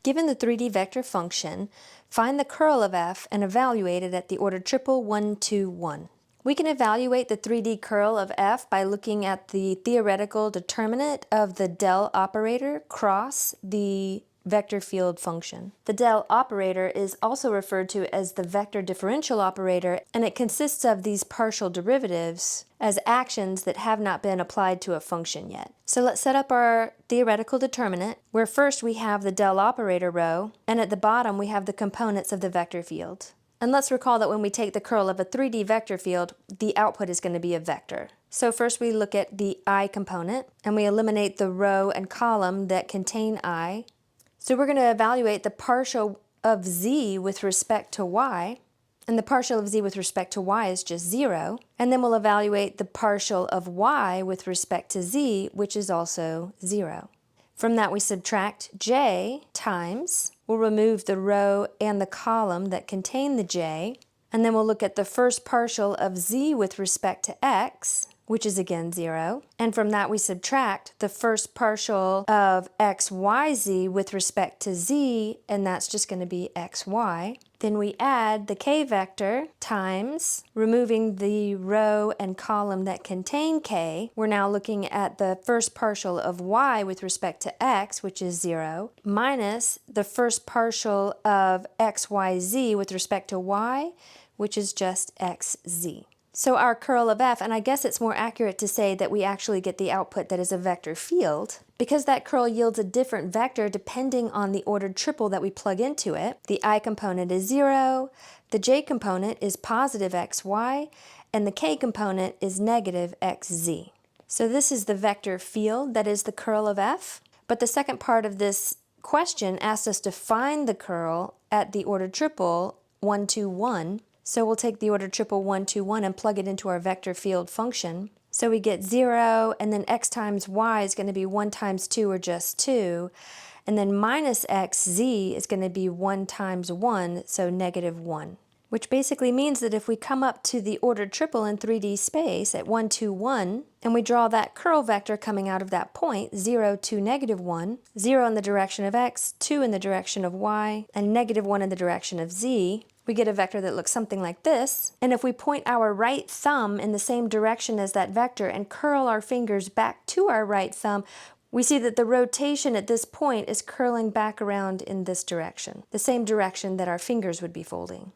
Given the 3D vector function, find the curl of f and evaluate it at the order triple 1, 2, 1. We can evaluate the 3D curl of f by looking at the theoretical determinant of the del operator cross the vector field function. The del operator is also referred to as the vector differential operator, and it consists of these partial derivatives as actions that have not been applied to a function yet. So let's set up our theoretical determinant, where first we have the del operator row, and at the bottom we have the components of the vector field. And let's recall that when we take the curl of a 3D vector field, the output is going to be a vector. So first we look at the I component, and we eliminate the row and column that contain I. So we're going to evaluate the partial of z with respect to y, and the partial of z with respect to y is just 0. And then we'll evaluate the partial of y with respect to z, which is also 0. From that we subtract j times, we'll remove the row and the column that contain the j, and then we'll look at the first partial of z with respect to x, which is again 0. And from that we subtract the first partial of xyz with respect to z, and that's just going to be xy. Then we add the k vector times, removing the row and column that contain k. We're now looking at the first partial of y with respect to x, which is 0, minus the first partial of xyz with respect to y, which is just xz. So our curl of f, and I guess it's more accurate to say that we actually get the output that is a vector field, because that curl yields a different vector depending on the ordered triple that we plug into it. The I component is 0, the j component is positive xy, and the k component is negative xz. So this is the vector field that is the curl of f, but the second part of this question asks us to find the curl at the ordered triple 1, 2, 1. So we'll take the order triple 1, 2, 1 and plug it into our vector field function. So we get 0, and then x times y is going to be 1 times 2, or just 2. And then minus xz is going to be 1 times 1, so negative 1. Which basically means that if we come up to the ordered triple in 3D space at 1, 2, 1, and we draw that curl vector coming out of that point, 0 to negative 1, 0 in the direction of x, 2 in the direction of y, and negative 1 in the direction of z, we get a vector that looks something like this. And if we point our right thumb in the same direction as that vector and curl our fingers back to our right thumb, we see that the rotation at this point is curling back around in this direction, the same direction that our fingers would be folding.